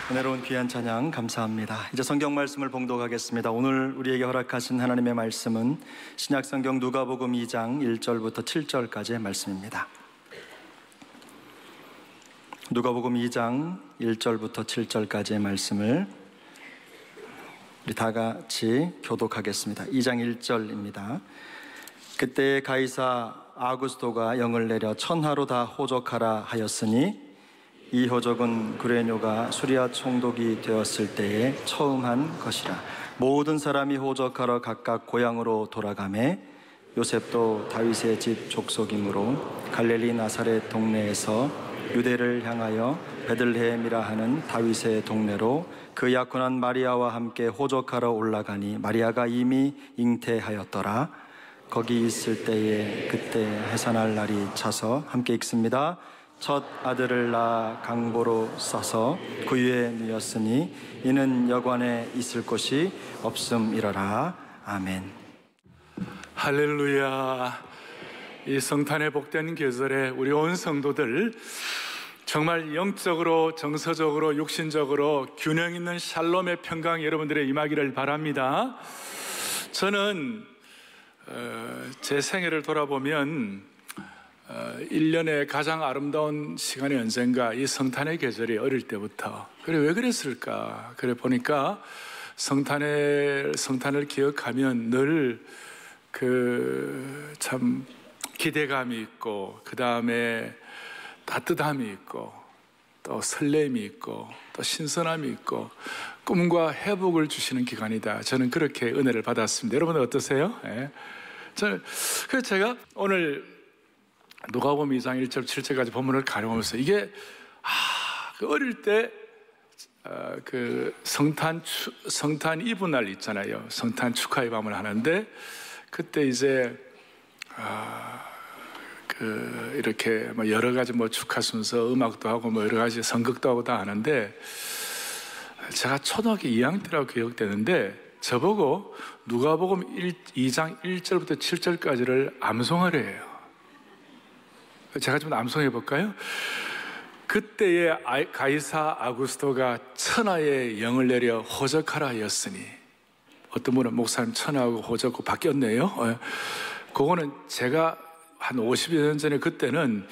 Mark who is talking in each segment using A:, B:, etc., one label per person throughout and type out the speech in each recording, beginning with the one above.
A: 은혜로운 귀한 찬양 감사합니다. 이제 성경 말씀을 봉독하겠습니다. 오늘 우리에게 허락하신 하나님의 말씀은 신약성경 누가복음 2장 1절부터 7절까지의 말씀입니다. 누가복음 2장 1절부터 7절까지의 말씀을 우리 다 같이 교독하겠습니다. 2장 1절입니다. 그때 가이사 아구스토가 영을 내려 천하로 다 호적하라 하였으니 이 호적은 구레뇨가 수리아 총독이 되었을 때에 처음 한 것이라. 모든 사람이 호적하러 각각 고향으로 돌아가매 요셉도 다윗의 집 족속이므로 갈릴리 나사렛 동네에서 유대를 향하여 베들레헴이라 하는 다윗의 동네로 그 약혼한 마리아와 함께 호적하러 올라가니 마리아가 이미 잉태하였더라. 거기 있을 때에 그때 해산할 날이 차서 함께 읽습니다. 첫 아들을 낳아 강보로 싸서 구유에 누였으니 이는 여관에 있을 곳이 없음이러라. 아멘.
B: 할렐루야. 이 성탄의 복된 계절에 우리 온 성도들 정말 영적으로 정서적으로 육신적으로 균형 있는 샬롬의 평강이 여러분들의 임하기를 바랍니다. 저는 제 생애를 돌아보면 1년의 가장 아름다운 시간이 언젠가 이 성탄의 계절이 어릴 때부터. 그래, 왜 그랬을까? 그래 보니까 성탄을 기억하면 늘 참 기대감이 있고, 그 다음에 따뜻함이 있고, 또 설렘이 있고, 또 신선함이 있고, 꿈과 회복을 주시는 기간이다. 저는 그렇게 은혜를 받았습니다. 여러분은 어떠세요? 네. 그래서 제가 오늘 누가복음 2장 1절 7절까지 본문을 가려보면서 이게 그 어릴 때 그 성탄 이브 날 있잖아요. 성탄 축하의 밤을 하는데 그때 이제 이렇게 뭐 여러 가지 뭐 축하 순서, 음악도 하고 뭐 여러 가지 선극도 하고 다 하는데 제가 초등학교 2학년 때라고 기억되는데 저보고 누가복음 2장 1절부터 7절까지를 암송하려 해요. 제가 좀 암송해 볼까요? 그때에 가이사 아구스토가 천하에 영을 내려 호적하라 하였으니, 어떤 분은 목사님 천하하고 호적하고 바뀌었네요. 그거는 제가 한 50여 년 전에 그때는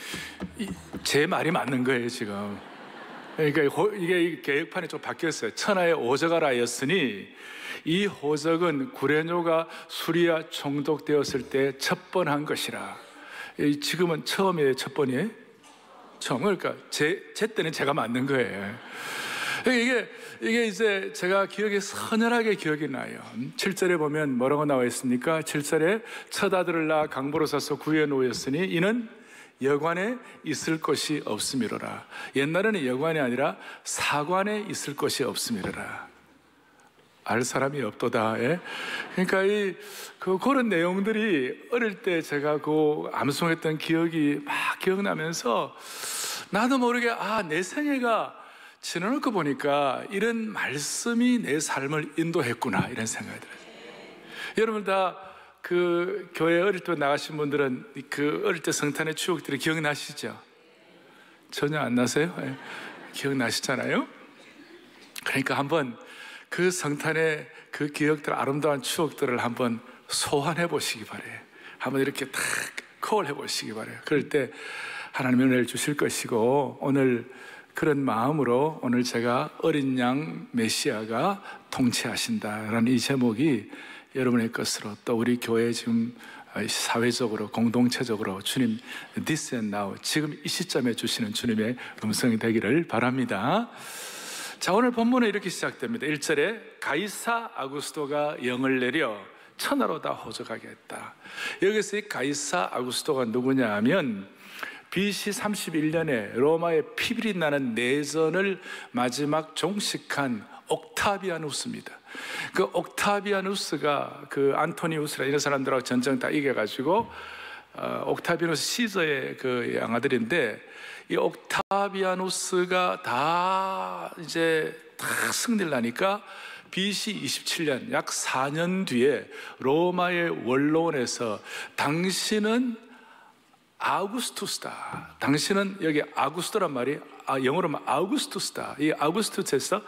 B: 제 말이 맞는 거예요, 지금. 그러니까 이게 계획판이 좀 바뀌었어요. 천하의 오적하라였으니 이 호적은 구레뇨가 수리와 총독되었을 때 첫 번 한 것이라. 지금은 처음이에요, 첫 번이에요? 처음. 그러니까 제 때는 제가 맞는 거예요. 이게 이제 제가 기억에 선연하게 기억이 나요. 7절에 보면 뭐라고 나와 있습니까? 7절에 첫 아들을 낳아 강보로 사서 구해 놓였으니 이는 여관에 있을 것이 없음이로라. 옛날에는 여관이 아니라 사관에 있을 것이 없음이로라. 알 사람이 없도다. 예? 그러니까 그런 내용들이 어릴 때 제가 암송했던 기억이 막 기억나면서 나도 모르게 내 생애가 지나놓고 보니까 이런 말씀이 내 삶을 인도했구나, 이런 생각이 들어요. 여러분 다 교회 어릴 때 나가신 분들은 어릴 때 성탄의 추억들이 기억나시죠? 전혀 안 나세요? 네. 기억나시잖아요? 그러니까 한번 그 성탄의 그 기억들, 아름다운 추억들을 한번 소환해 보시기 바래요. 한번 이렇게 탁 거울해 보시기 바래요. 그럴 때 하나님의 은혜를 주실 것이고, 오늘 그런 마음으로 오늘 제가 어린 양 메시아가 통치하신다라는 이 제목이 여러분의 것으로, 또 우리 교회 지금 사회적으로 공동체적으로 주님 This and Now, 지금 이 시점에 주시는 주님의 음성이 되기를 바랍니다. 자, 오늘 본문은 이렇게 시작됩니다. 1절에 가이사 아구스토가 영을 내려 천하로 다 호적하게 했다. 여기서 이 가이사 아구스토가 누구냐 하면 BC 31년에 로마의 피비린 나는 내전을 마지막 종식한 옥타비아누스입니다. 그 옥타비아누스가 안토니우스라 이런 사람들하고 전쟁 다 이겨가지고 옥타비아누스 시저의 양아들인데, 이 옥타비아누스가 다 승리를 하니까 BC 27년 약 4년 뒤에 로마의 원로원에서 당신은 아우구스투스다. 당신은 여기 아구스토란 말이 영어로 하면 아우구스투스다. 이 아우구스투스에서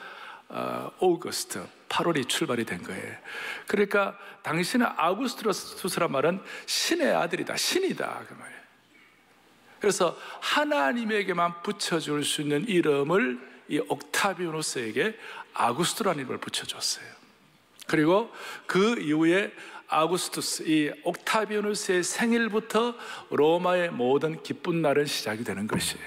B: 오거스트 8월이 출발이 된 거예요. 그러니까 당신은 아우구스투스란 말은 신의 아들이다, 신이다 그 말이에요. 그래서 하나님에게만 붙여줄 수 있는 이름을 이 옥타비아누스에게 아구스토라는 이름을 붙여줬어요. 그리고 그 이후에 아구스투스, 이 옥타비아누스의 생일부터 로마의 모든 기쁜 날은 시작이 되는 것이에요.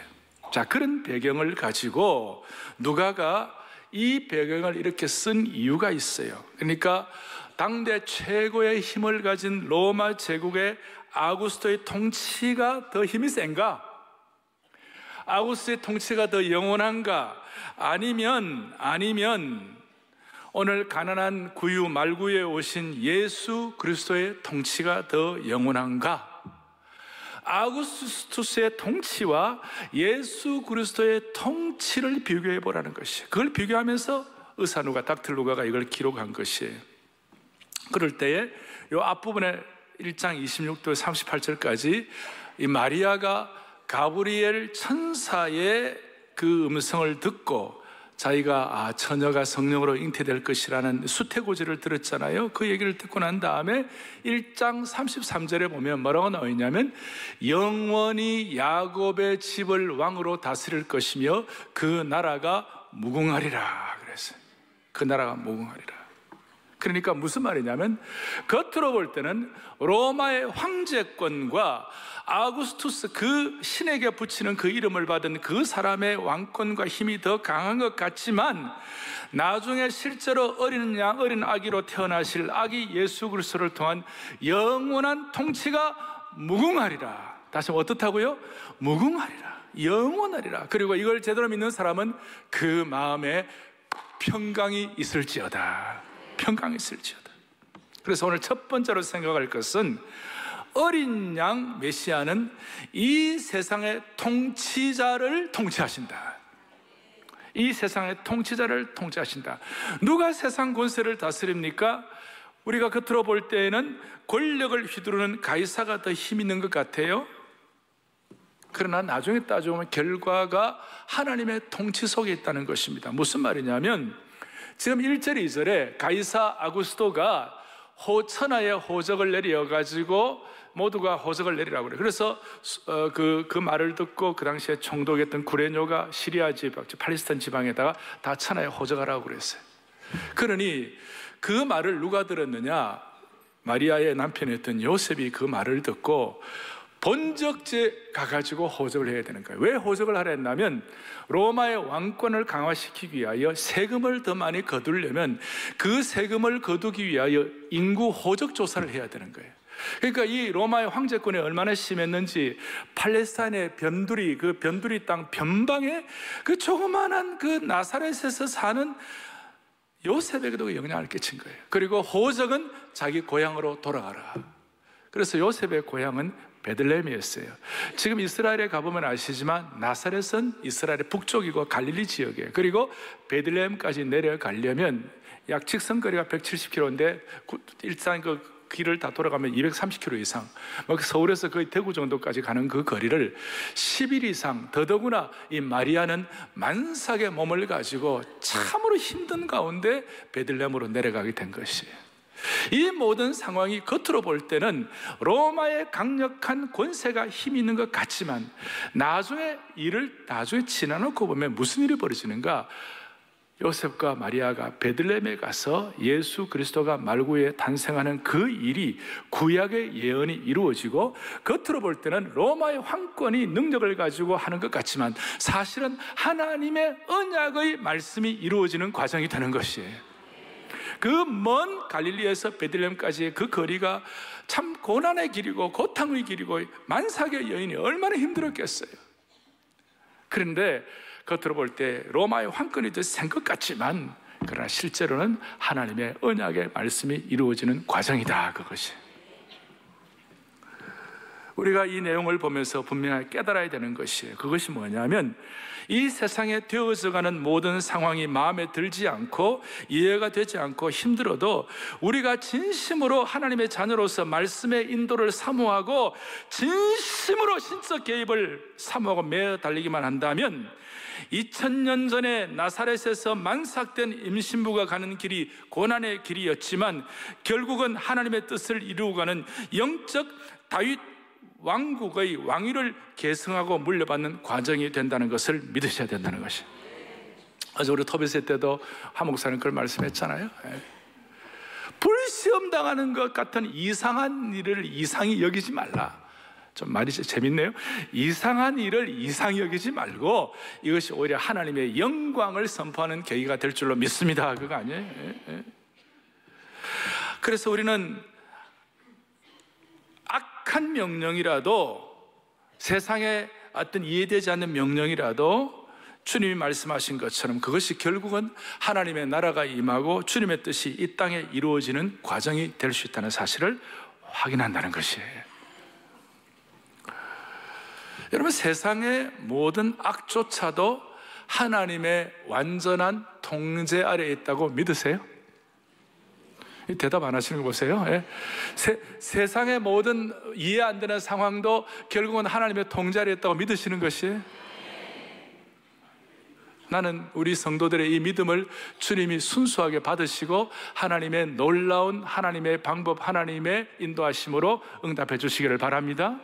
B: 자, 그런 배경을 가지고 누가가 이 배경을 이렇게 쓴 이유가 있어요. 그러니까 당대 최고의 힘을 가진 로마 제국의 아구스토의 통치가 더 힘이 센가? 아구스토의 통치가 더 영원한가? 아니면 오늘 가난한 구유 말구에 오신 예수 그리스도의 통치가 더 영원한가? 아구스투스의 통치와 예수 그리스도의 통치를 비교해 보라는 것이에요. 그걸 비교하면서 의사 누가, 닥터 누가가 이걸 기록한 것이에요. 그럴 때에 이 앞부분에 1장 26절 38절까지 이 마리아가 가브리엘 천사의 그 음성을 듣고 자기가 처녀가 성령으로 잉태될 것이라는 수태고지를 들었잖아요. 그 얘기를 듣고 난 다음에 1장 33절에 보면 뭐라고 나와 있냐면 영원히 야곱의 집을 왕으로 다스릴 것이며 그 나라가 무궁하리라 그랬어요. 그 나라가 무궁하리라. 그러니까 무슨 말이냐면 겉으로 볼 때는 로마의 황제권과 아구스투스 그 신에게 붙이는 그 이름을 받은 그 사람의 왕권과 힘이 더 강한 것 같지만 나중에 실제로 어린 아기로 태어나실 아기 예수 그리스도를 통한 영원한 통치가 무궁하리라. 다시 어떻다고요? 무궁하리라, 영원하리라. 그리고 이걸 제대로 믿는 사람은 그 마음에 평강이 있을지어다. 평강이 있을지어다. 그래서 오늘 첫 번째로 생각할 것은 어린 양 메시아는 이 세상의 통치자를 통치하신다. 이 세상의 통치자를 통치하신다. 누가 세상 권세를 다스립니까? 우리가 겉으로 볼 때에는 권력을 휘두르는 가이사가 더 힘 있는 것 같아요. 그러나 나중에 따져보면 결과가 하나님의 통치 속에 있다는 것입니다. 무슨 말이냐면 지금 1절 2절에 가이사 아구스토가 천하의 호적을 내려가지고 모두가 호적을 내리라고 그래요. 그래서 그 말을 듣고 그 당시에 총독이었던 구레뇨가 시리아 지방, 팔레스타인 지방에다가 다 천하에 호적하라고 그랬어요. 그러니 그 말을 누가 들었느냐? 마리아의 남편이었던 요셉이 그 말을 듣고 본적지에 가가지고 호적을 해야 되는 거예요. 왜 호적을 하라 했냐면 로마의 왕권을 강화시키기 위하여 세금을 더 많이 거두려면 그 세금을 거두기 위하여 인구 호적 조사를 해야 되는 거예요. 그러니까 이 로마의 황제권이 얼마나 심했는지 팔레스타인의 변두리, 그 변두리 땅 변방에 그 조그만한 그 나사렛에서 사는 요셉에게도 영향을 끼친 거예요. 그리고 호적은 자기 고향으로 돌아가라. 그래서 요셉의 고향은 베들레헴이었어요. 지금 이스라엘에 가보면 아시지만 나사렛은 이스라엘의 북쪽이고 갈릴리 지역이에요. 그리고 베들레헴까지 내려가려면 약 직선거리가 170km인데 일단 그 길을 다 돌아가면 230km 이상, 서울에서 거의 대구 정도까지 가는 그 거리를 10일 이상, 더더구나 이 마리아는 만삭의 몸을 가지고 참으로 힘든 가운데 베들레헴으로 내려가게 된 것이에요. 이 모든 상황이 겉으로 볼 때는 로마의 강력한 권세가 힘 있는 것 같지만 나중에 지나놓고 보면 무슨 일이 벌어지는가? 요셉과 마리아가 베들레헴에 가서 예수 그리스도가 말구에 탄생하는 그 일이 구약의 예언이 이루어지고 겉으로 볼 때는 로마의 황권이 능력을 가지고 하는 것 같지만 사실은 하나님의 언약의 말씀이 이루어지는 과정이 되는 것이에요. 그 먼 갈릴리에서 베들레헴까지의 그 거리가 참 고난의 길이고 고통의 길이고 만삭의 여인이 얼마나 힘들었겠어요. 그런데 겉으로 볼 때 로마의 황권이 더 센 것 같지만 그러나 실제로는 하나님의 언약의 말씀이 이루어지는 과정이다, 그것이. 우리가 이 내용을 보면서 분명하게 깨달아야 되는 것이에요. 그것이 뭐냐면 이 세상에 되어져가는 모든 상황이 마음에 들지 않고 이해가 되지 않고 힘들어도 우리가 진심으로 하나님의 자녀로서 말씀의 인도를 사모하고 진심으로 신적 개입을 사모하고 매어 달리기만 한다면 2000년 전에 나사렛에서 만삭된 임신부가 가는 길이 고난의 길이었지만 결국은 하나님의 뜻을 이루고 가는 영적 다윗 왕국의 왕위를 계승하고 물려받는 과정이 된다는 것을 믿으셔야 된다는 것이. 어제 우리 토비스 때도 한 목사님 그걸 말씀했잖아요. 불시험 당하는 것 같은 이상한 일을 이상히 여기지 말라. 좀 말이 재밌네요. 이상한 일을 이상히 여기지 말고 이것이 오히려 하나님의 영광을 선포하는 계기가 될 줄로 믿습니다. 그거 아니에요? 그래서 우리는 악한 명령이라도, 세상에 어떤 이해되지 않는 명령이라도 주님이 말씀하신 것처럼 그것이 결국은 하나님의 나라가 임하고 주님의 뜻이 이 땅에 이루어지는 과정이 될 수 있다는 사실을 확인한다는 것이에요. 여러분, 세상의 모든 악조차도 하나님의 완전한 통제 아래에 있다고 믿으세요? 대답 안 하시는 거 보세요. 세상의 모든 이해 안 되는 상황도 결국은 하나님의 통제 아래에 있다고 믿으시는 것이에요. 나는 우리 성도들의 이 믿음을 주님이 순수하게 받으시고 하나님의 놀라운 하나님의 방법, 하나님의 인도하심으로 응답해 주시기를 바랍니다.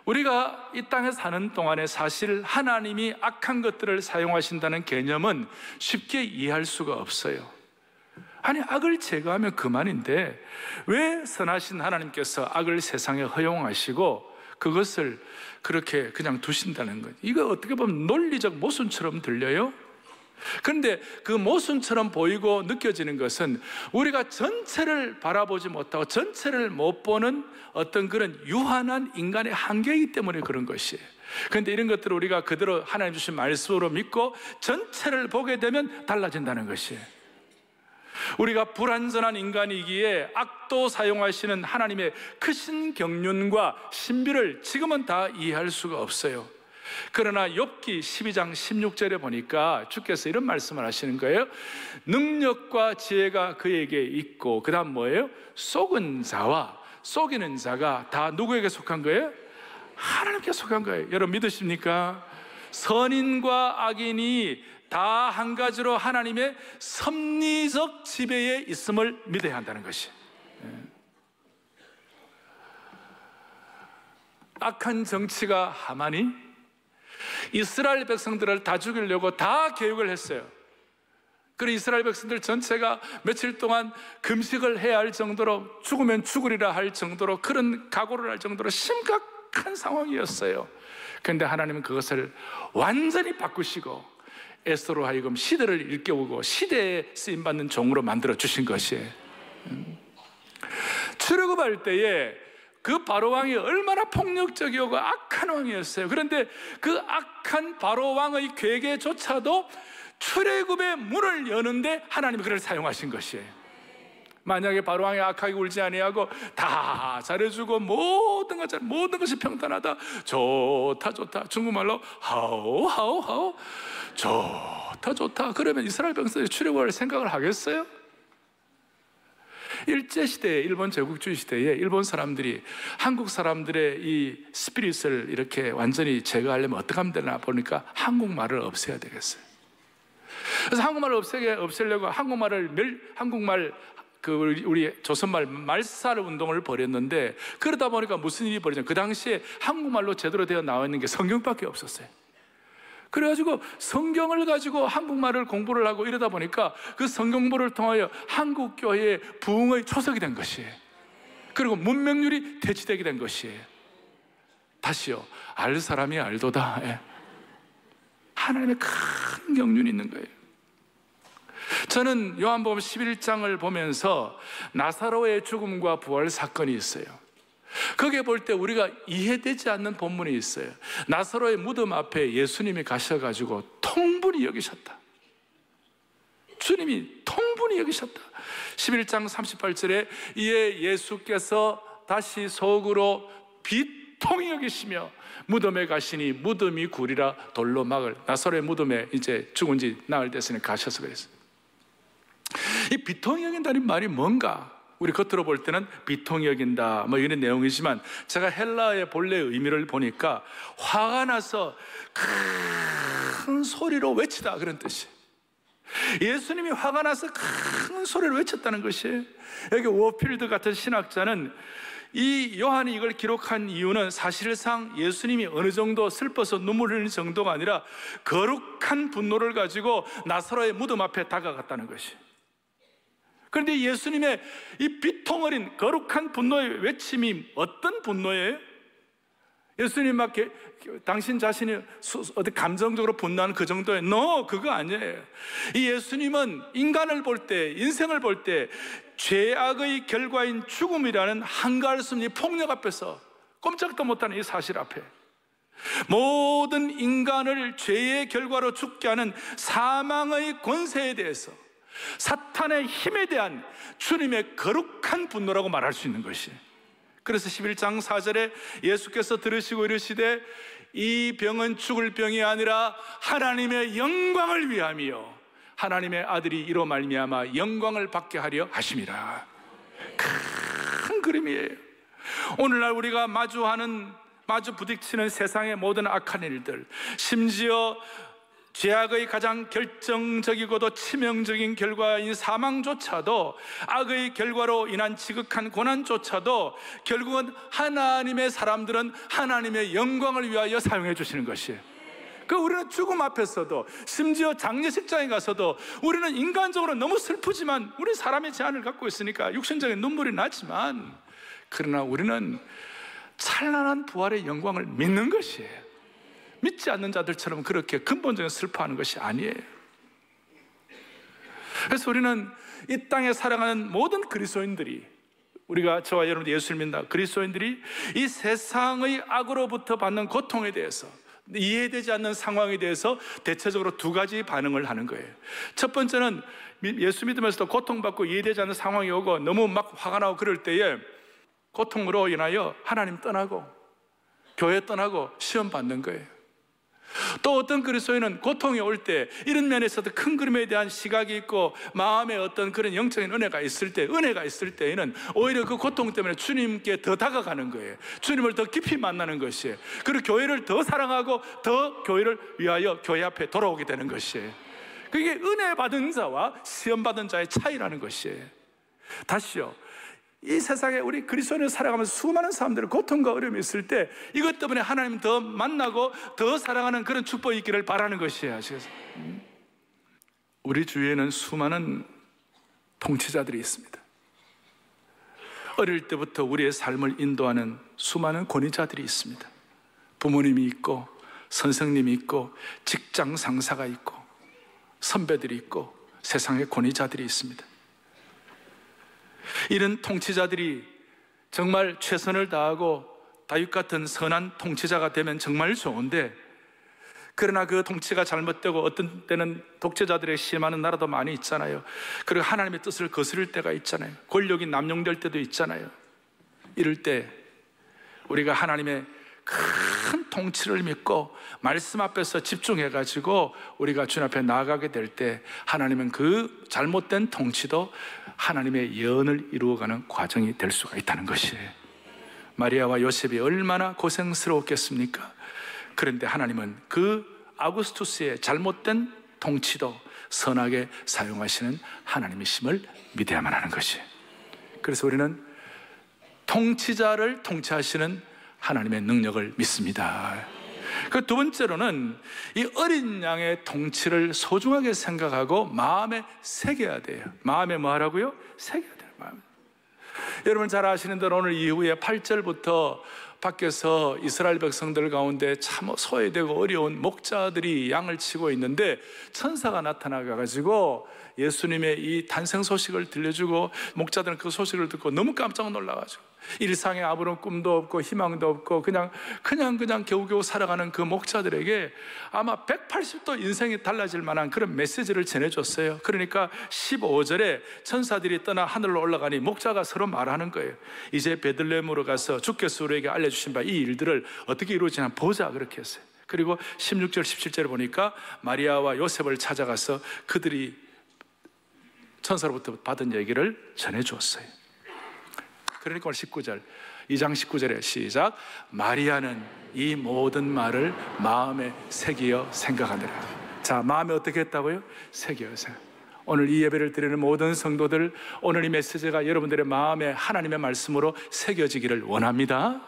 B: 우리가 이 땅에 사는 동안에 사실 하나님이 악한 것들을 사용하신다는 개념은 쉽게 이해할 수가 없어요. 아니, 악을 제거하면 그만인데 왜 선하신 하나님께서 악을 세상에 허용하시고 그것을 그렇게 그냥 두신다는 것, 이거 어떻게 보면 논리적 모순처럼 들려요. 그런데 그 모순처럼 보이고 느껴지는 것은 우리가 전체를 바라보지 못하고 전체를 못 보는 어떤 그런 유한한 인간의 한계이기 때문에 그런 것이에요. 그런데 이런 것들을 우리가 그대로 하나님 주신 말씀으로 믿고 전체를 보게 되면 달라진다는 것이에요. 우리가 불완전한 인간이기에 악도 사용하시는 하나님의 크신 경륜과 신비를 지금은 다 이해할 수가 없어요. 그러나 욥기 12장 16절에 보니까 주께서 이런 말씀을 하시는 거예요. 능력과 지혜가 그에게 있고, 그 다음 뭐예요? 속은 자와 속이는 자가 다 누구에게 속한 거예요? 하나님께 속한 거예요. 여러분 믿으십니까? 선인과 악인이 다 한 가지로 하나님의 섭리적 지배에 있음을 믿어야 한다는 것이. 악한 정치가 하만이 이스라엘 백성들을 다 죽이려고 다 계획을 했어요. 그리고 이스라엘 백성들 전체가 며칠 동안 금식을 해야 할 정도로, 죽으면 죽으리라 할 정도로, 그런 각오를 할 정도로 심각한 상황이었어요. 그런데 하나님은 그것을 완전히 바꾸시고 에스더로 하여금 시대를 일깨우고 시대에 쓰임받는 종으로 만들어 주신 것이에요. 출애굽할 때에 그 바로왕이 얼마나 폭력적이고 악한 왕이었어요. 그런데 그 악한 바로왕의 괴계조차도 출애굽의 문을 여는데 하나님이 그를 사용하신 것이에요. 만약에 바로왕이 악하게 굴지 아니하고 다 잘해주고 모든 것이 평탄하다, 좋다, 중국말로 하오 좋다, 그러면 이스라엘 백성들이 출애굽할 생각을 하겠어요? 일제시대에, 일본 제국주의 시대에 일본 사람들이 한국 사람들의 이 스피릿을 이렇게 완전히 제거하려면 어떻게 하면 되나 보니까 한국말을 없애야 되겠어요. 그래서 한국말을 없애려고 한국말 우리 조선말 말살 운동을 벌였는데, 그러다 보니까 무슨 일이 벌어졌냐, 그 당시에 한국말로 제대로 되어 나와 있는 게 성경밖에 없었어요. 그래가지고 성경을 가지고 한국말을 공부를 하고 이러다 보니까 그 성경부를 통하여 한국교회의 부흥의 초석이 된 것이에요. 그리고 문명률이 대치되게 된 것이에요. 다시요, 알 사람이 알도다. 하나님의 큰 경륜이 있는 거예요. 저는 요한복음 11장을 보면서 나사로의 죽음과 부활 사건이 있어요. 거기에 볼 때 우리가 이해되지 않는 본문이 있어요. 나사로의 무덤 앞에 예수님이 가셔가지고 통분히 여기셨다. 주님이 통분히 여기셨다. 11장 38절에 이에 예수께서 다시 속으로 비통히 여기시며 무덤에 가시니 무덤이 굴이라 돌로 막을, 나사로의 무덤에 이제 죽은 지 나흘 됐으니 가셔서 그랬어요. 이 비통히 여긴다는 말이 뭔가? 우리 겉으로 볼 때는 비통히 여긴다 뭐 이런 내용이지만, 제가 헬라의 본래 의미를 보니까 화가 나서 큰 소리로 외치다, 그런 뜻이에요. 예수님이 화가 나서 큰 소리를 외쳤다는 것이에요. 여기 워필드 같은 신학자는 이 요한이 이걸 기록한 이유는 사실상 예수님이 어느 정도 슬퍼서 눈물 흘리는 정도가 아니라 거룩한 분노를 가지고 나사로의 무덤 앞에 다가갔다는 것이에요. 그런데 예수님의 이 비통 어린 거룩한 분노의 외침이 어떤 분노예요? 예수님 막 당신 자신이 어디 감정적으로 분노하는 그 정도의 그거 아니에요. 이 예수님은 인간을 볼 때, 인생을 볼 때 죄악의 결과인 죽음이라는 한가할 수 없는 폭력 앞에서 꼼짝도 못하는 이 사실 앞에, 모든 인간을 죄의 결과로 죽게 하는 사망의 권세에 대해서, 사탄의 힘에 대한 주님의 거룩한 분노라고 말할 수 있는 것이에요. 그래서 11장 4절에 예수께서 들으시고 이르시되 이 병은 죽을 병이 아니라 하나님의 영광을 위함이요 하나님의 아들이 이로 말미암아 영광을 받게 하려 하심이라. 큰 그림이에요. 오늘날 우리가 마주 부딪히는 세상의 모든 악한 일들, 심지어 죄악의 가장 결정적이고도 치명적인 결과인 사망조차도, 악의 결과로 인한 지극한 고난조차도 결국은 하나님의 사람들은 하나님의 영광을 위하여 사용해 주시는 것이에요. 우리는 죽음 앞에서도, 심지어 장례식장에 가서도 우리는 인간적으로 너무 슬프지만, 우리 사람의 제한을 갖고 있으니까 육신적인 눈물이 나지만, 그러나 우리는 찬란한 부활의 영광을 믿는 것이에요. 믿지 않는 자들처럼 그렇게 근본적인 슬퍼하는 것이 아니에요. 그래서 우리는 이 땅에 살아가는 모든 그리스도인들이, 우리가 저와 여러분들 예수를 믿는다 그리스도인들이 이 세상의 악으로부터 받는 고통에 대해서, 이해되지 않는 상황에 대해서 대체적으로 두 가지 반응을 하는 거예요. 첫 번째는 예수 믿으면서도 고통받고 이해되지 않는 상황이 오고 너무 막 화가 나고 그럴 때에 고통으로 인하여 하나님 떠나고 교회 떠나고 시험 받는 거예요. 또 어떤 그리스도인은 고통이 올 때 이런 면에서도 큰 그림에 대한 시각이 있고 마음에 어떤 그런 영적인 은혜가 있을 때에는 오히려 그 고통 때문에 주님께 더 다가가는 거예요. 주님을 더 깊이 만나는 것이에요. 그리고 교회를 더 사랑하고 더 교회를 위하여 교회 앞에 돌아오게 되는 것이에요. 그게 은혜 받은 자와 시험 받은 자의 차이라는 것이에요. 다시요, 이 세상에 우리 그리스도인을 살아가면서 수많은 사람들의 고통과 어려움이 있을 때 이것 때문에 하나님 더 만나고 더 사랑하는 그런 축복이 있기를 바라는 것이에요. 아시겠어요? 우리 주위에는 수많은 통치자들이 있습니다. 어릴 때부터 우리의 삶을 인도하는 수많은 권위자들이 있습니다. 부모님이 있고 선생님이 있고 직장 상사가 있고 선배들이 있고 세상의 권위자들이 있습니다. 이런 통치자들이 정말 최선을 다하고 다윗 같은 선한 통치자가 되면 정말 좋은데, 그러나 그 통치가 잘못되고 어떤 때는 독재자들의 심하는 나라도 많이 있잖아요. 그리고 하나님의 뜻을 거스를 때가 있잖아요. 권력이 남용될 때도 있잖아요. 이럴 때 우리가 하나님의 큰 통치를 믿고 말씀 앞에서 집중해가지고 우리가 주님 앞에 나아가게 될 때 하나님은 그 잘못된 통치도 하나님의 예언을 이루어가는 과정이 될 수가 있다는 것이에요. 마리아와 요셉이 얼마나 고생스러웠겠습니까? 그런데 하나님은 그 아구스투스의 잘못된 통치도 선하게 사용하시는 하나님이심을 믿어야만 하는 것이에요. 그래서 우리는 통치자를 통치하시는 하나님의 능력을 믿습니다. 그 두 번째로는 이 어린 양의 통치를 소중하게 생각하고 마음에 새겨야 돼요. 마음에 뭐 하라고요? 새겨야 돼요. 마음에. 여러분 잘 아시는 대로 오늘 이후에 8절부터 밖에서 이스라엘 백성들 가운데 참 소외되고 어려운 목자들이 양을 치고 있는데 천사가 나타나가지고 예수님의 이 탄생 소식을 들려주고, 목자들은 그 소식을 듣고 너무 깜짝 놀라가지고 일상에 아무런 꿈도 없고 희망도 없고 그냥 겨우겨우 살아가는 그 목자들에게 아마 180도 인생이 달라질 만한 그런 메시지를 전해줬어요. 그러니까 15절에 천사들이 떠나 하늘로 올라가니 목자가 서로 말하는 거예요. 이제 베들레헴으로 가서 주께서 우리에게 알려주신 바 이 일들을 어떻게 이루어지나 보자, 그렇게 했어요. 그리고 16절 17절에 보니까 마리아와 요셉을 찾아가서 그들이 천사로부터 받은 얘기를 전해주었어요. 그러니까 오늘 19절, 2장 19절에 시작. 마리아는 이 모든 말을 마음에 새기어 생각하느라. 자, 마음에 어떻게 했다고요? 새기어 생각. 오늘 이 예배를 드리는 모든 성도들, 오늘 이 메시지가 여러분들의 마음에 하나님의 말씀으로 새겨지기를 원합니다.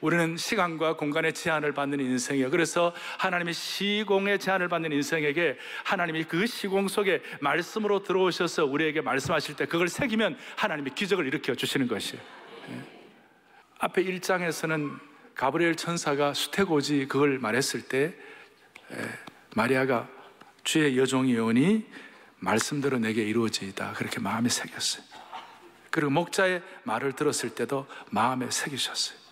B: 우리는 시간과 공간의 제한을 받는 인생이에요. 그래서 하나님의 시공의 제한을 받는 인생에게 하나님이 그 시공 속에 말씀으로 들어오셔서 우리에게 말씀하실 때 그걸 새기면 하나님이 기적을 일으켜 주시는 것이에요. 앞에 1장에서는 가브리엘 천사가 수태고지 그걸 말했을 때 마리아가 주의 여종이오니 말씀대로 내게 이루어지이다, 그렇게 마음에 새겼어요. 그리고 목자의 말을 들었을 때도 마음에 새기셨어요.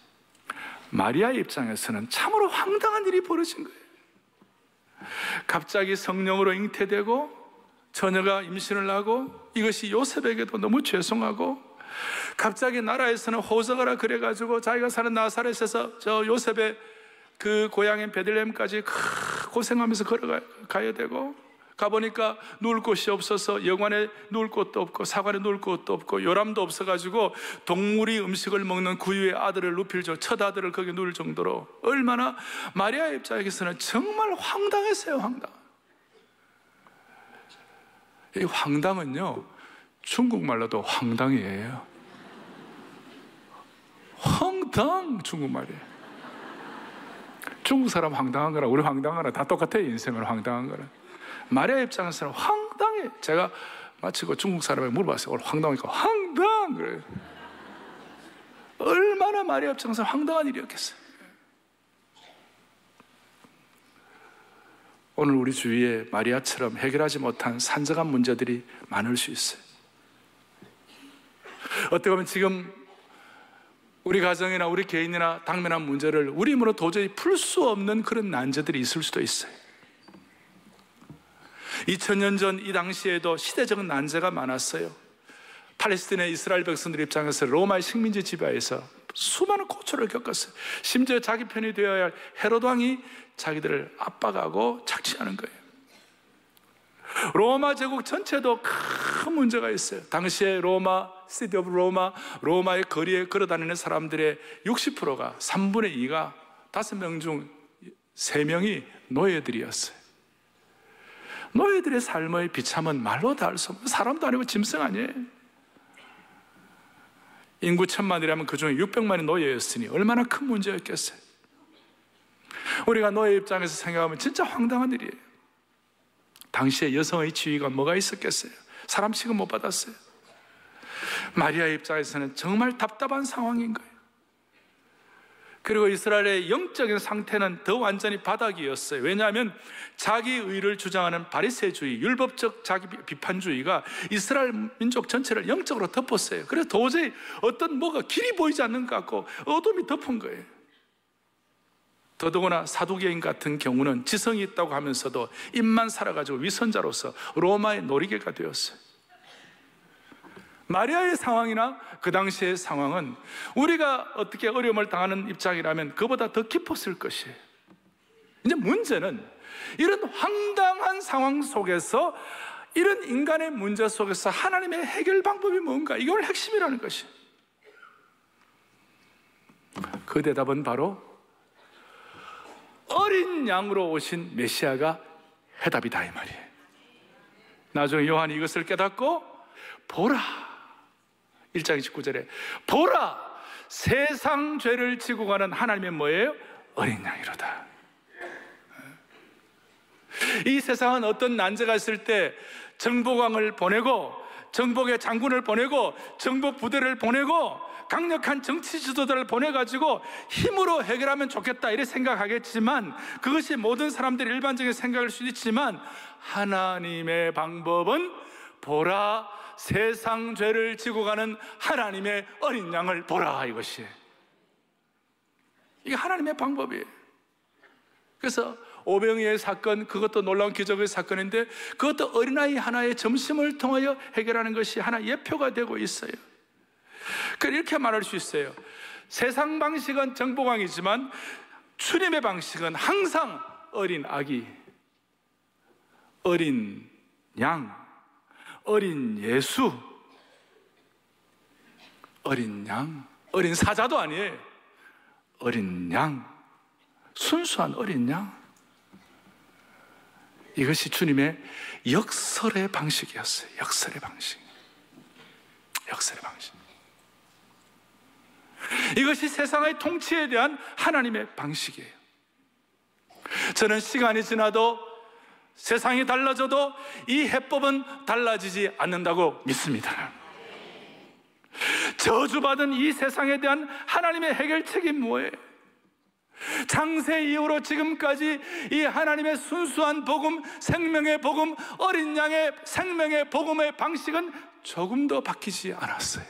B: 마리아의 입장에서는 참으로 황당한 일이 벌어진 거예요. 갑자기 성령으로 잉태되고 처녀가 임신을 하고, 이것이 요셉에게도 너무 죄송하고, 갑자기 나라에서는 호적하라 그래가지고 자기가 사는 나사렛에서 저 요셉의 그 고향인 베들레헴까지 고생하면서 걸어가야 되고, 가보니까 누울 곳이 없어서 여관에 누울 곳도 없고 사관에 누울 곳도 없고 요람도 없어가지고 동물이 음식을 먹는 구유의 아들을 눕힐 정, 첫 아들을 거기 누울 정도로 얼마나 마리아의 입장에서는 정말 황당했어요. 황당. 이 황당은요 중국말로도 황당이에요. 황당, 중국말이에요. 중국 사람 황당한 거랑 우리 황당한 거랑 다 똑같아요. 인생을 황당한 거랑. 마리아 입장에서는 황당해. 제가 마치고 중국 사람에게 물어봤어요. 오늘 황당하니까 황당 그래요. 얼마나 마리아 입장에서 황당한 일이었겠어요. 오늘 우리 주위에 마리아처럼 해결하지 못한 산적한 문제들이 많을 수 있어요. 어떻게 보면 지금 우리 가정이나 우리 개인이나 당면한 문제를 우리 힘으로 도저히 풀 수 없는 그런 난제들이 있을 수도 있어요. 2000년 전 이 당시에도 시대적 난제가 많았어요. 팔레스틴의 이스라엘 백성들 입장에서 로마의 식민지 지배하에서 수많은 고초를 겪었어요. 심지어 자기 편이 되어야 할 헤롯 왕이 자기들을 압박하고 착취하는 거예요. 로마 제국 전체도 큰 문제가 있어요. 당시에 로마, 시티 오브 로마, 로마의 거리에 걸어다니는 사람들의 60%가 3분의 2가 5명 중 3명이 노예들이었어요. 노예들의 삶의 비참은 말로 다 할 수 없는, 사람도 아니고 짐승 아니에요. 인구 1000만이라면 그 중에 600만이 노예였으니 얼마나 큰 문제였겠어요. 우리가 노예 입장에서 생각하면 진짜 황당한 일이에요. 당시에 여성의 지위가 뭐가 있었겠어요? 사람 취급 못 받았어요. 마리아의 입장에서는 정말 답답한 상황인 거예요. 그리고 이스라엘의 영적인 상태는 더 완전히 바닥이었어요. 왜냐하면 자기 의를 주장하는 바리새주의, 율법적 자기 비판주의가 이스라엘 민족 전체를 영적으로 덮었어요. 그래서 도저히 어떤 뭐가 길이 보이지 않는 것 같고 어둠이 덮은 거예요. 더더구나 사두개인 같은 경우는 지성이 있다고 하면서도 입만 살아가지고 위선자로서 로마의 놀이개가 되었어요. 마리아의 상황이나 그 당시의 상황은 우리가 어떻게 어려움을 당하는 입장이라면 그보다 더 깊었을 것이에요. 이제 문제는 이런 황당한 상황 속에서, 이런 인간의 문제 속에서 하나님의 해결 방법이 뭔가, 이게 오늘 핵심이라는 것이에요. 그 대답은 바로 어린 양으로 오신 메시아가 해답이다, 이 말이에요. 나중에 요한이 이것을 깨닫고 보라, 1장 29절에 보라, 세상 죄를 지고 가는 하나님의 뭐예요? 어린 양이로다. 이 세상은 어떤 난제가 있을 때 정복왕을 보내고, 정복의 장군을 보내고, 정복 부대를 보내고, 강력한 정치 지도자를 보내가지고 힘으로 해결하면 좋겠다 이렇게 생각하겠지만, 그것이 모든 사람들의 일반적인 생각일 수도 있지만, 하나님의 방법은 보라, 세상 죄를 지고 가는 하나님의 어린 양을 보라, 이것이에요. 이게 하나님의 방법이에요. 그래서 오병이의 사건, 그것도 놀라운 기적의 사건인데, 그것도 어린아이 하나의 점심을 통하여 해결하는 것이 하나 예표가 되고 있어요. 그러니까 이렇게 말할 수 있어요. 세상 방식은 정복왕이지만 주님의 방식은 항상 어린 아기, 어린 양, 어린 예수, 어린 양, 어린 사자도 아니에요. 어린 양, 순수한 어린 양. 이것이 주님의 역설의 방식이었어요. 역설의 방식. 역설의 방식. 이것이 세상의 통치에 대한 하나님의 방식이에요. 저는 시간이 지나도, 세상이 달라져도 이 해법은 달라지지 않는다고 믿습니다. 저주받은 이 세상에 대한 하나님의 해결책이 뭐예요? 창세 이후로 지금까지 이 하나님의 순수한 복음, 생명의 복음, 어린 양의 생명의 복음의 방식은 조금도 바뀌지 않았어요.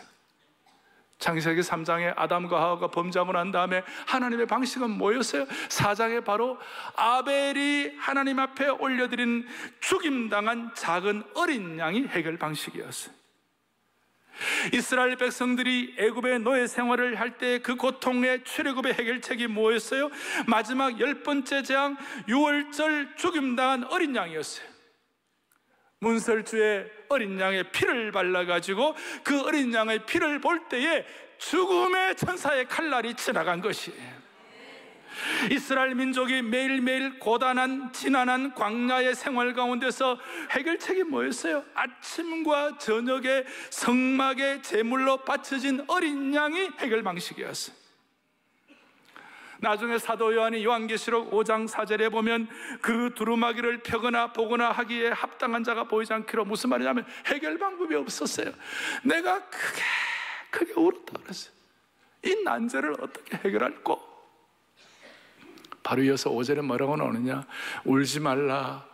B: 창세기 3장에 아담과 하와가 범죄하고 난 다음에 하나님의 방식은 뭐였어요? 4장에 바로 아벨이 하나님 앞에 올려드린 죽임당한 작은 어린 양이 해결 방식이었어요. 이스라엘 백성들이 애굽의 노예 생활을 할 때 그 고통의 출애굽의 해결책이 뭐였어요? 마지막 10번째 재앙, 유월절 죽임당한 어린 양이었어요. 문설주에 어린 양의 피를 발라가지고 그 어린 양의 피를 볼 때에 죽음의 천사의 칼날이 지나간 것이에요. 이스라엘 민족이 매일매일 고단한 지난한 광야의 생활 가운데서 해결책이 뭐였어요? 아침과 저녁에 성막의 제물로 바쳐진 어린 양이 해결 방식이었어요. 나중에 사도 요한이 요한계시록 5장 4절에 보면 그 두루마기를 펴거나 보거나 하기에 합당한 자가 보이지 않기로, 무슨 말이냐면 해결 방법이 없었어요. 내가 크게 울었다 그랬어요. 이 난제를 어떻게 해결할꼬? 바로 이어서 5절에 뭐라고 나오느냐? 울지 말라,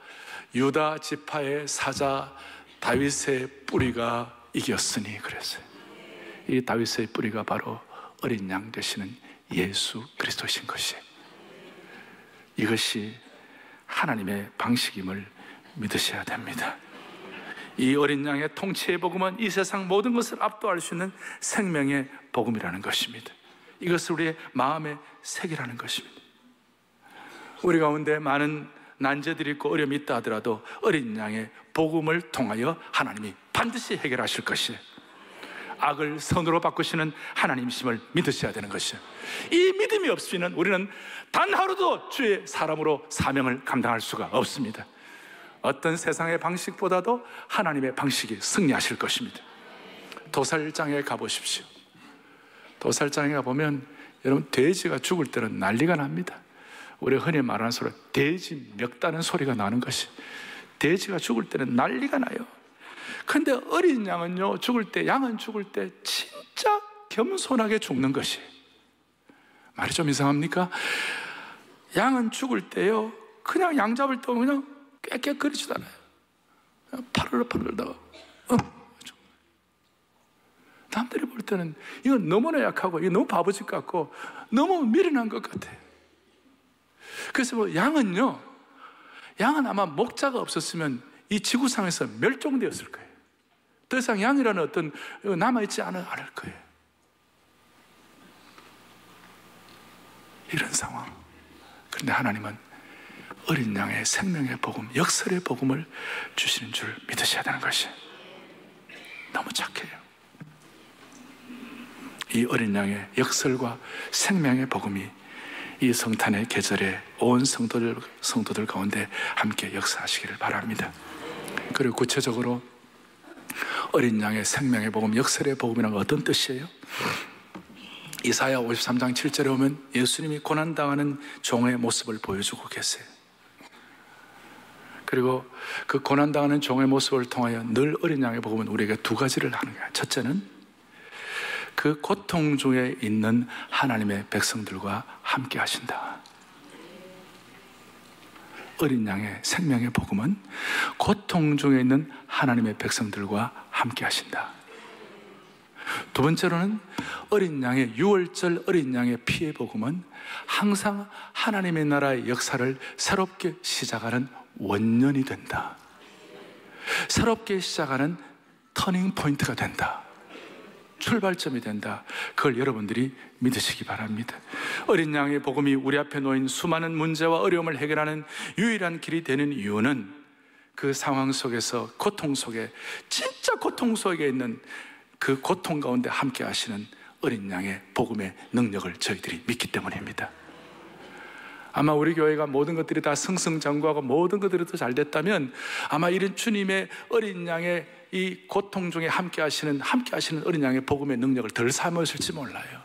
B: 유다 지파의 사자 다윗의 뿌리가 이겼으니 그랬어요. 이 다윗의 뿌리가 바로 어린 양 되시는 예수 그리스도신 것이에요. 이것이 하나님의 방식임을 믿으셔야 됩니다. 이 어린 양의 통치의 복음은 이 세상 모든 것을 압도할 수 있는 생명의 복음이라는 것입니다. 이것을 우리의 마음에 새기라는 것입니다. 우리 가운데 많은 난제들이 있고 어려움이 있다 하더라도 어린 양의 복음을 통하여 하나님이 반드시 해결하실 것이에요. 악을 선으로 바꾸시는 하나님이심을 믿으셔야 되는 것이에요. 이 믿음이 없으면 우리는 단 하루도 주의 사람으로 사명을 감당할 수가 없습니다. 어떤 세상의 방식보다도 하나님의 방식이 승리하실 것입니다. 도살장에 가보십시오. 도살장에 가보면 여러분 돼지가 죽을 때는 난리가 납니다. 우리가 흔히 말하는 소리, 돼지 멱다는 소리가 나는 것이, 돼지가 죽을 때는 난리가 나요. 근데 어린 양은요, 양은 죽을 때 진짜 겸손하게 죽는 것이. 말이 좀 이상합니까? 양은 죽을 때요, 그냥 양 잡을 때 그냥 깨끗거리지도 않아요. 그냥 파르르파르르다가 남들이 볼 때는 이건 너무나 약하고 이거 너무 바보짓 같고 너무 미련한 것 같아요. 그래서 뭐 양은 아마 목자가 없었으면 이 지구상에서 멸종되었을 거예요. 더 이상 양이라는 어떤 남아있지 않을 거예요. 이런 상황. 그런데 하나님은 어린 양의 생명의 복음, 역설의 복음을 주시는 줄 믿으셔야 되는 것이 너무 착해요. 이 어린 양의 역설과 생명의 복음이 이 성탄의 계절에 온 성도들 가운데 함께 역사하시기를 바랍니다. 그리고 구체적으로 어린 양의 생명의 복음, 역설의 복음이란 건 어떤 뜻이에요? 이사야 53장 7절에 보면 예수님이 고난당하는 종의 모습을 보여주고 계세요. 그리고 그 고난당하는 종의 모습을 통하여 늘 어린 양의 복음은 우리에게 두 가지를 하는 거예요. 첫째는 그 고통 중에 있는 하나님의 백성들과 함께 하신다. 어린 양의 생명의 복음은 고통 중에 있는 하나님의 백성들과 함께 하신다. 두 번째로는 어린 양의 유월절 어린 양의 피의 복음은 항상 하나님의 나라의 역사를 새롭게 시작하는 원년이 된다. 새롭게 시작하는 터닝 포인트가 된다. 출발점이 된다. 그걸 여러분들이 믿으시기 바랍니다. 어린 양의 복음이 우리 앞에 놓인 수많은 문제와 어려움을 해결하는 유일한 길이 되는 이유는 그 상황 속에서 고통 속에, 진짜 고통 속에 있는 그 고통 가운데 함께 하시는 어린 양의 복음의 능력을 저희들이 믿기 때문입니다. 아마 우리 교회가 모든 것들이 다 승승장구하고 모든 것들이 더 잘 됐다면 아마 이런 주님의 어린 양의 이 고통 중에 함께 하시는 어린 양의 복음의 능력을 덜 삼으실지 몰라요.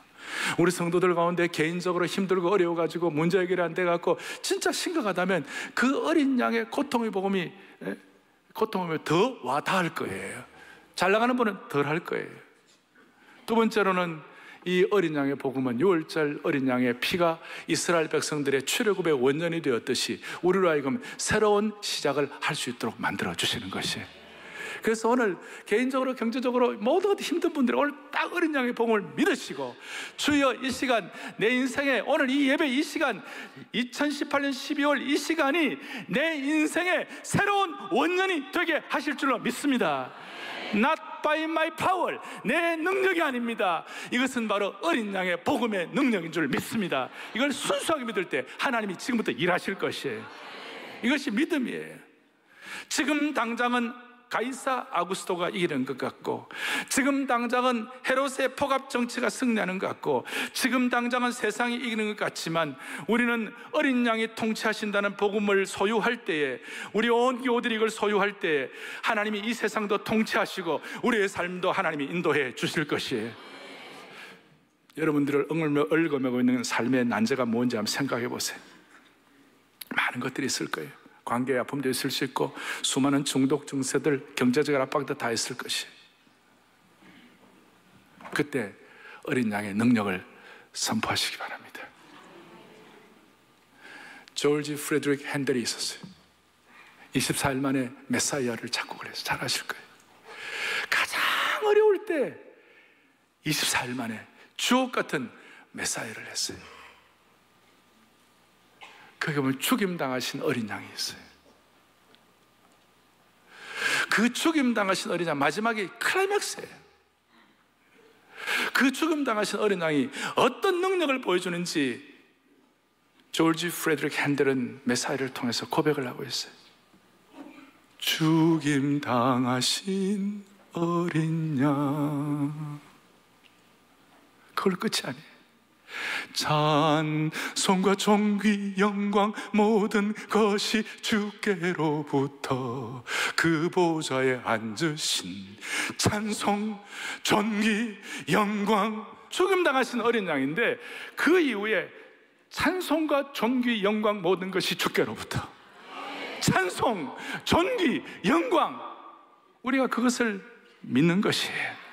B: 우리 성도들 가운데 개인적으로 힘들고 어려워가지고 문제 해결이 안 돼갖고 진짜 심각하다면 그 어린 양의 고통의 복음이 더 와닿을 거예요. 잘 나가는 분은 덜 할 거예요. 두 번째로는 이 어린 양의 복음은 유월절 어린 양의 피가 이스라엘 백성들의 출애굽의 원년이 되었듯이 우리로 하여금 새로운 시작을 할 수 있도록 만들어 주시는 것이에요. 그래서 오늘 개인적으로 경제적으로 모든 것도 힘든 분들은 오늘 딱 어린 양의 복음을 믿으시고, 주여 이 시간 내 인생에, 오늘 이 예배 이 시간 2018년 12월 이 시간이 내 인생의 새로운 원년이 되게 하실 줄로 믿습니다. Not by my power, 내 능력이 아닙니다. 이것은 바로 어린 양의 복음의 능력인 줄 믿습니다. 이걸 순수하게 믿을 때 하나님이 지금부터 일하실 것이에요. 이것이 믿음이에요. 지금 당장은 가이사 아구스토가 이기는 것 같고, 지금 당장은 헤롯의 포갑 정치가 승리하는 것 같고, 지금 당장은 세상이 이기는 것 같지만 우리는 어린 양이 통치하신다는 복음을 소유할 때에, 우리 온 교우들이 이걸 소유할 때에 하나님이 이 세상도 통치하시고 우리의 삶도 하나님이 인도해 주실 것이에요. 여러분들을 얽어매고 있는 삶의 난제가 뭔지 한번 생각해 보세요. 많은 것들이 있을 거예요. 관계의 아픔도 있을 수 있고 수많은 중독 증세들, 경제적 압박도 다 있을 것이. 그때 어린 양의 능력을 선포하시기 바랍니다. 조지 프레드릭 핸델이 있었어요. 24일 만에 메사이아를 작곡을 해서 잘 아실 거예요. 가장 어려울 때 24일 만에 주옥 같은 메사이아를 했어요. 거기 보면 죽임당하신 어린 양이 있어요. 그 죽임당하신 어린 양 마지막에 클라이맥스예요. 그 죽임당하신 어린 양이 어떤 능력을 보여주는지 조지 프레드릭 핸델은 메사이아를 통해서 고백을 하고 있어요. 죽임당하신 어린 양. 그걸로 끝이 아니에요. 찬송과 존귀 영광 모든 것이 주께로부터 그 보좌에 앉으신 찬송 존귀 영광. 죽임당하신 어린 양인데 그 이후에 찬송과 존귀 영광 모든 것이 주께로부터. 찬송 존귀 영광, 우리가 그것을 믿는 것이에요.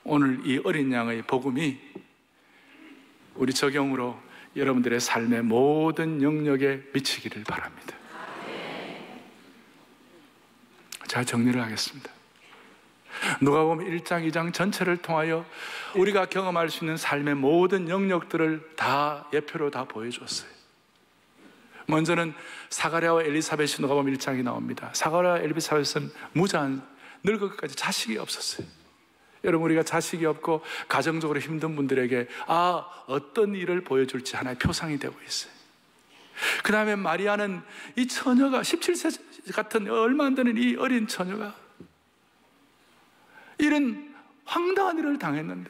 B: 오늘 이 어린 양의 복음이 우리 적용으로 여러분들의 삶의 모든 영역에 미치기를 바랍니다. 자, 정리를 하겠습니다. 누가복음 1장 2장 전체를 통하여 우리가 경험할 수 있는 삶의 모든 영역들을 다 예표로 다 보여줬어요. 먼저는 사가랴와 엘리사벳이 누가복음 1장이 나옵니다. 사가랴와 엘리사벳은 무자한 늙어까지 자식이 없었어요. 여러분, 우리가 자식이 없고 가정적으로 힘든 분들에게 어떤 일을 보여줄지 하나의 표상이 되고 있어요. 그 다음에 마리아는 이 처녀가 17세 같은 얼마 안 되는 이 어린 처녀가 이런 황당한 일을 당했는데,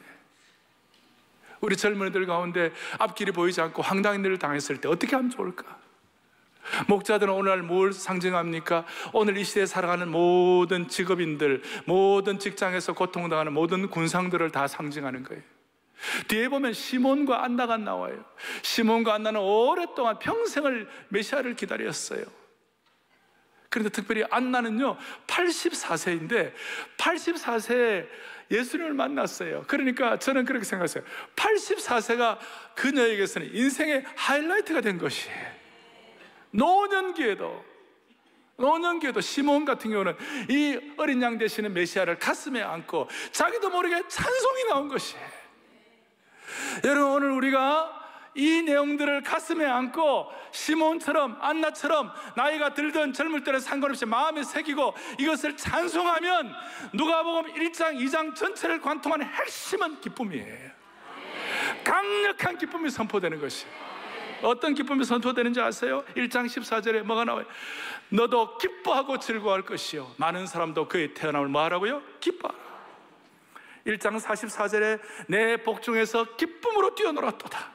B: 우리 젊은이들 가운데 앞길이 보이지 않고 황당한 일을 당했을 때 어떻게 하면 좋을까? 목자들은 오늘날 뭘 상징합니까? 오늘 이 시대에 살아가는 모든 직업인들, 모든 직장에서 고통당하는 모든 군상들을 다 상징하는 거예요. 뒤에 보면 시몬과 안나가 나와요. 시몬과 안나는 오랫동안 평생을 메시아를 기다렸어요. 그런데 특별히 안나는요 84세인데 84세에 예수님을 만났어요. 그러니까 저는 그렇게 생각했어요. 84세가 그녀에게서는 인생의 하이라이트가 된 것이에요. 노년기에도 시몬 같은 경우는 이 어린 양 되시는 메시아를 가슴에 안고 자기도 모르게 찬송이 나온 것이에요. 여러분, 오늘 우리가 이 내용들을 가슴에 안고 시몬처럼 안나처럼 나이가 들든 젊을 때는 상관없이 마음에 새기고 이것을 찬송하면 누가복음 1장 2장 전체를 관통하는 핵심은 기쁨이에요. 강력한 기쁨이 선포되는 것이에요. 어떤 기쁨이 선포되는지 아세요? 1장 14절에 뭐가 나와요? 너도 기뻐하고 즐거워할 것이요 많은 사람도 그의 태어남을 뭐하라고요? 기뻐하라. 1장 44절에 내 복중에서 기쁨으로 뛰어놀았도다.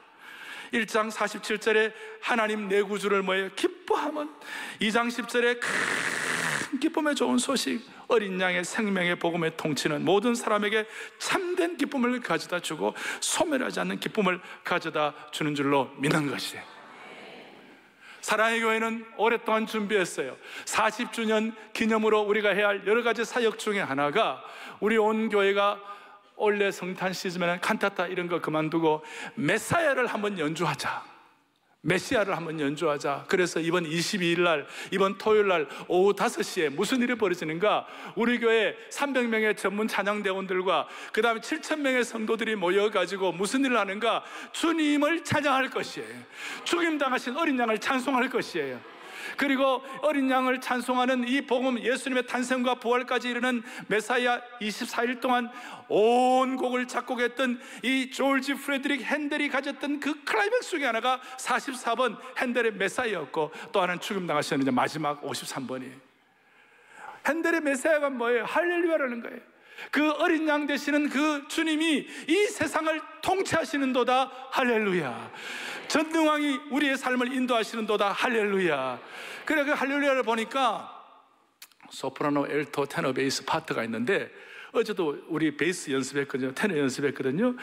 B: 1장 47절에 하나님 내 구주를 뭐예요? 기뻐하면. 2장 10절에 큰 기쁨의 좋은 소식, 어린 양의 생명의 복음의 통치는 모든 사람에게 참된 기쁨을 가져다 주고 소멸하지 않는 기쁨을 가져다 주는 줄로 믿는 것이에요. 사랑의 교회는 오랫동안 준비했어요. 40주년 기념으로 우리가 해야 할 여러 가지 사역 중에 하나가, 우리 온 교회가 원래 성탄 시즌에는 칸타타 이런 거 그만두고 메사야를 한번 연주하자, 메시아를 한번 연주하자. 그래서 이번 22일 날, 이번 토요일 날 오후 5시에 무슨 일이 벌어지는가? 우리 교회 300명의 전문 찬양대원들과 그 다음에 7,000명의 성도들이 모여가지고 무슨 일을 하는가? 주님을 찬양할 것이에요. 죽임당하신 어린 양을 찬송할 것이에요. 그리고 어린 양을 찬송하는 이 복음, 예수님의 탄생과 부활까지 이르는 메사야 24일 동안 온 곡을 작곡했던 이 조지 프레드릭 핸델이 가졌던 그 클라이맥스 중에 하나가 44번 핸델의 메사야였고, 또 하나는 죽임당하시는 이제 마지막 53번이에요. 핸델의 메사야가 뭐예요? 할렐루야라는 거예요. 그 어린 양 되시는 그 주님이 이 세상을 통치하시는도다. 할렐루야. 전능왕이 우리의 삶을 인도하시는도다. 할렐루야. 그래, 그 할렐루야를 보니까 소프라노, 엘토, 테너, 베이스 파트가 있는데, 어제도 우리 베이스 연습했거든요. 테너 연습했거든요.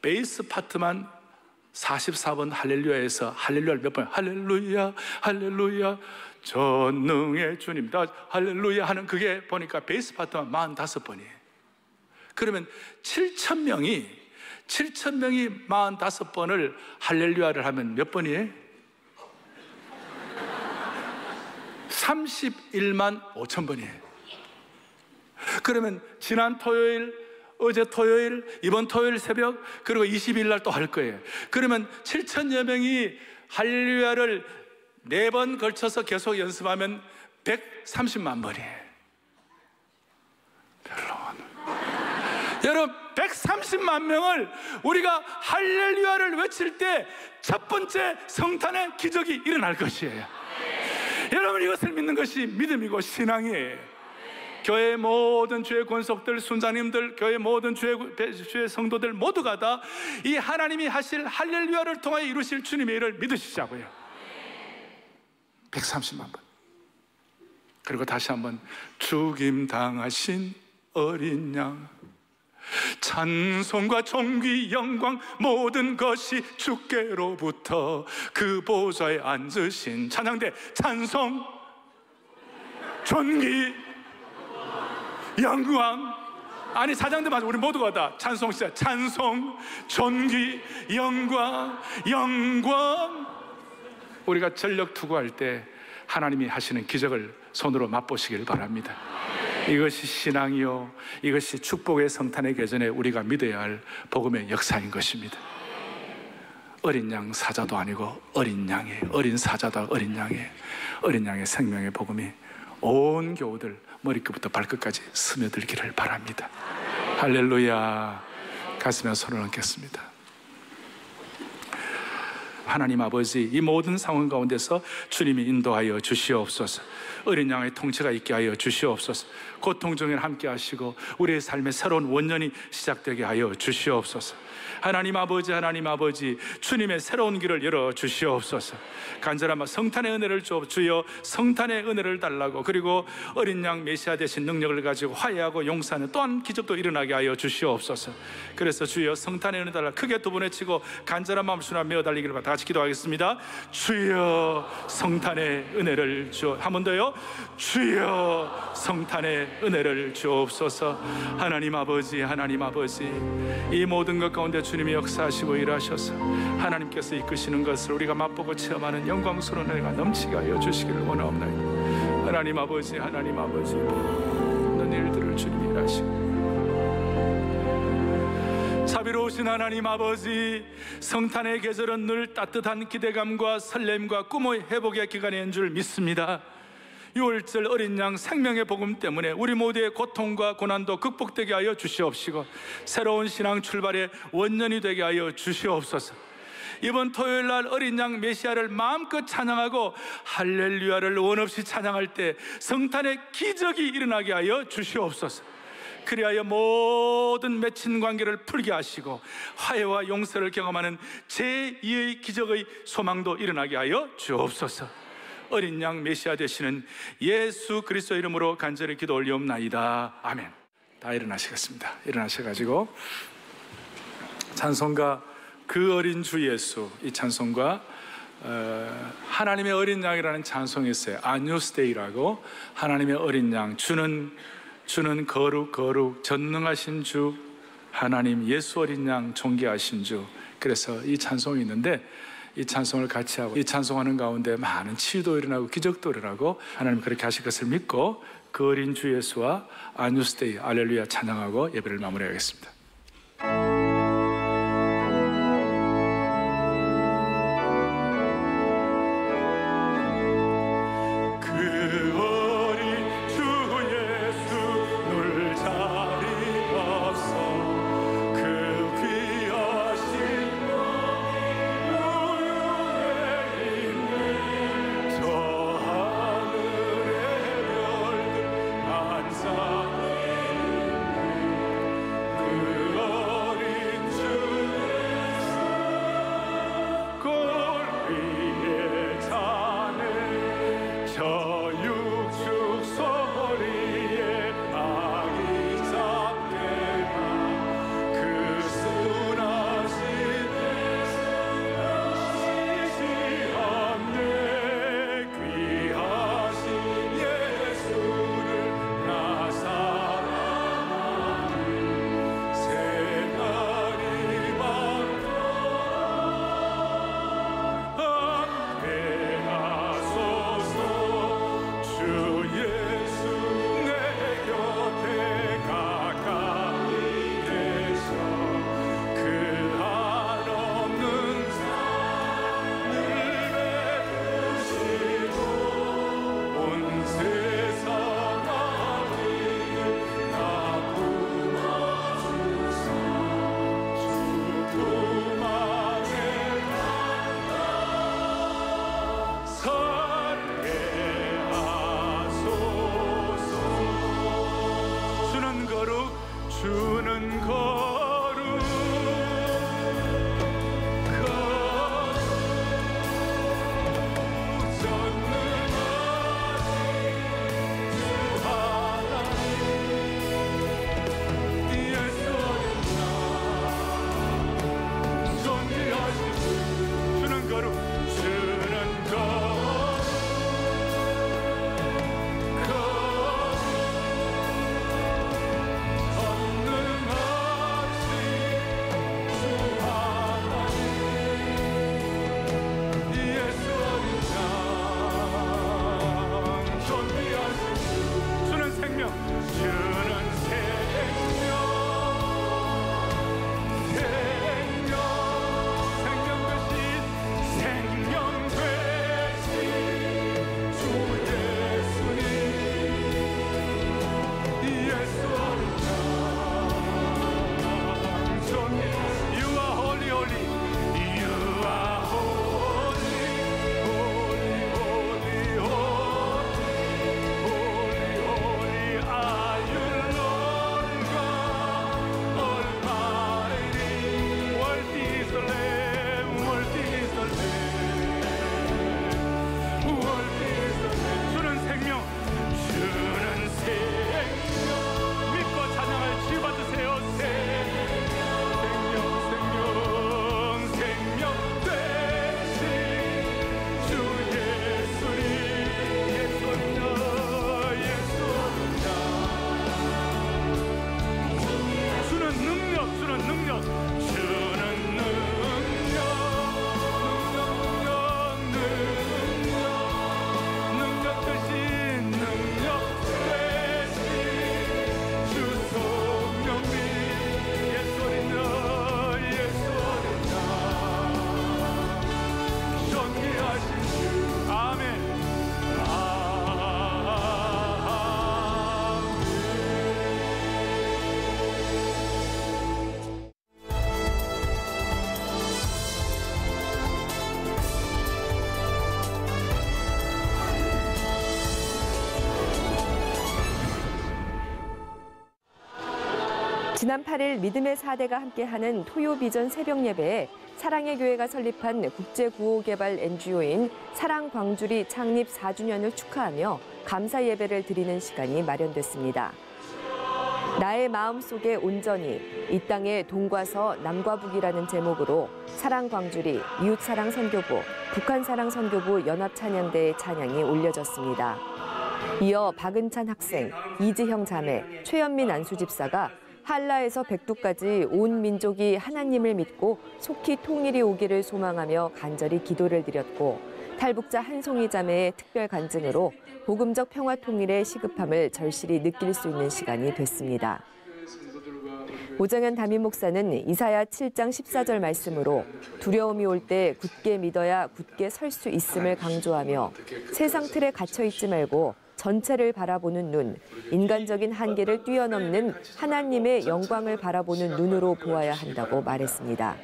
B: 베이스 파트만 44번 할렐루야에서 할렐루야를 몇 번, 할렐루야 할렐루야 전능의 주님 다 할렐루야 하는, 그게 보니까 베이스 파트만 45번이에요 그러면 7,000명이 45번을 할렐루야를 하면 몇 번이에요? 31만 5천 번이에요. 그러면 지난 토요일, 어제 토요일, 이번 토요일 새벽, 그리고 20일 날 또 할 거예요. 그러면 7,000여 명이 할렐루야를 4번 걸쳐서 계속 연습하면 130만 번이에요. 별로. 여러분, 130만 명을 우리가 할렐루야를 외칠 때 첫 번째 성탄의 기적이 일어날 것이에요. 여러분, 이것을 믿는 것이 믿음이고 신앙이에요. 교회 모든 주의 권속들, 순자님들, 교회 모든 주의 성도들 모두가 다 이 하나님이 하실 할렐루야를 통하여 이루실 주님의 일을 믿으시자고요. 130만 번. 그리고 다시 한번 죽임당하신 어린 양, 찬송과 존귀 영광 모든 것이 주께로부터 그 보좌에 앉으신 찬양대, 찬송 존귀 영광. 아니 사장들 맞아, 우리 모두가 다 찬송 시작. 찬송 존귀 영광. 우리가 전력 투구할 때 하나님이 하시는 기적을 손으로 맛보시길 바랍니다. 이것이 신앙이요, 이것이 축복의 성탄의 계전에 우리가 믿어야 할 복음의 역사인 것입니다. 어린 양 사자도 아니고 어린 양의, 어린 사자다 어린 양의 생명의 복음이 온 교우들 머리끝부터 발끝까지 스며들기를 바랍니다. 할렐루야. 가슴에 손을 얹겠습니다. 하나님 아버지, 이 모든 상황 가운데서 주님이 인도하여 주시옵소서. 어린 양의 통치가 있게 하여 주시옵소서. 고통 중에 함께 하시고 우리의 삶의 새로운 원년이 시작되게 하여 주시옵소서. 하나님 아버지, 주님의 새로운 길을 열어 주시옵소서. 간절한 성탄의 은혜를 주여 성탄의 은혜를 달라고, 그리고 어린 양 메시아 되신 능력을 가지고 화해하고 용서하는 또한 기적도 일어나게 하여 주시옵소서. 그래서 주여 성탄의 은혜 달라 크게 두 번 외치고 간절한 마음 주나 메어 달리기를 다 같이 기도하겠습니다. 주여 성탄의 은혜를 주어. 한 번 더요. 주여 성탄의 은혜를 주옵소서. 하나님 아버지, 이 모든 것 가운데 주님이 역사하시고 일하셔서 하나님께서 이끄시는 것을 우리가 맛보고 체험하는 영광스러운 은혜가 넘치게 하여 주시기를 원하옵나이다. 하나님 아버지, 모든 일들을 주님이 일하시고, 자비로우신 하나님 아버지, 성탄의 계절은 늘 따뜻한 기대감과 설렘과 꿈의 회복의 기간인 줄 믿습니다. 6월절 어린 양 생명의 복음 때문에 우리 모두의 고통과 고난도 극복되게 하여 주시옵시고, 새로운 신앙 출발의 원년이 되게 하여 주시옵소서. 이번 토요일 날 어린 양 메시아를 마음껏 찬양하고 할렐루야를 원없이 찬양할 때 성탄의 기적이 일어나게 하여 주시옵소서. 그리하여 모든 맺힌 관계를 풀게 하시고 화해와 용서를 경험하는 제2의 기적의 소망도 일어나게 하여 주옵소서. 어린 양 메시아 되시는 예수 그리스도 이름으로 간절히 기도 올리옵나이다. 아멘. 다 일어나시겠습니다. 일어나셔가지고 찬송가 그 어린 주 예수, 이 찬송가 하나님의 어린 양이라는 찬송이 있어요. 아뉴스데이라고. 하나님의 어린 양, 주는 거룩 전능하신 주 하나님, 예수 어린 양 존귀하신 주. 그래서 이 찬송이 있는데 이 찬송을 같이 하고, 이 찬송하는 가운데 많은 치유도 일어나고 기적도 일어나고 하나님 그렇게 하실 것을 믿고 그 어린 주 예수와 아뉴스데이 할렐루야 찬양하고 예배를 마무리하겠습니다.
C: 그 지난 8일 믿음의 4대가 함께하는 토요비전 새벽예배에 사랑의 교회가 설립한 국제구호개발 NGO인 사랑광주리 창립 4주년을 축하하며 감사 예배를 드리는 시간이 마련됐습니다. 나의 마음속에 온전히 이 땅의 동과서 남과 북이라는 제목으로 사랑광주리, 이웃사랑선교부, 북한사랑선교부 연합찬양대의 찬양이 올려졌습니다. 이어 박은찬 학생, 이지형 자매, 최현민 안수집사가 한라에서 백두까지 온 민족이 하나님을 믿고 속히 통일이 오기를 소망하며 간절히 기도를 드렸고 탈북자 한송이 자매의 특별 간증으로 복음적 평화 통일의 시급함을 절실히 느낄 수 있는 시간이 됐습니다. 오정현 담임 목사는 이사야 7장 14절 말씀으로 두려움이 올 때 굳게 믿어야 굳게 설 수 있음을 강조하며 세상 틀에 갇혀 있지 말고 전체를 바라보는 눈, 인간적인 한계를 뛰어넘는 하나님의 영광을 바라보는 눈으로 보아야 한다고 말했습니다.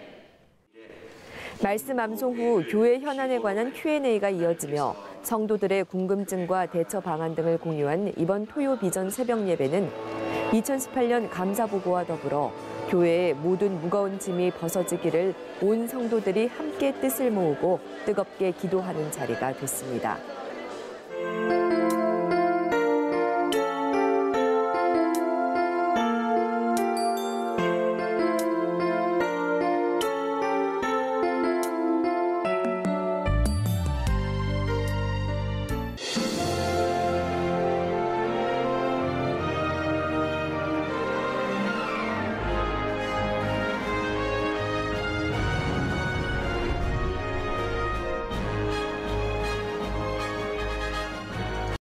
C: 말씀 암송 후 교회 현안에 관한 Q&A가 이어지며 성도들의 궁금증과 대처 방안 등을 공유한 이번 토요 비전 새벽 예배는 2018년 감사보고와 더불어 교회의 모든 무거운 짐이 벗어지기를 온 성도들이 함께 뜻을 모으고 뜨겁게 기도하는 자리가 됐습니다.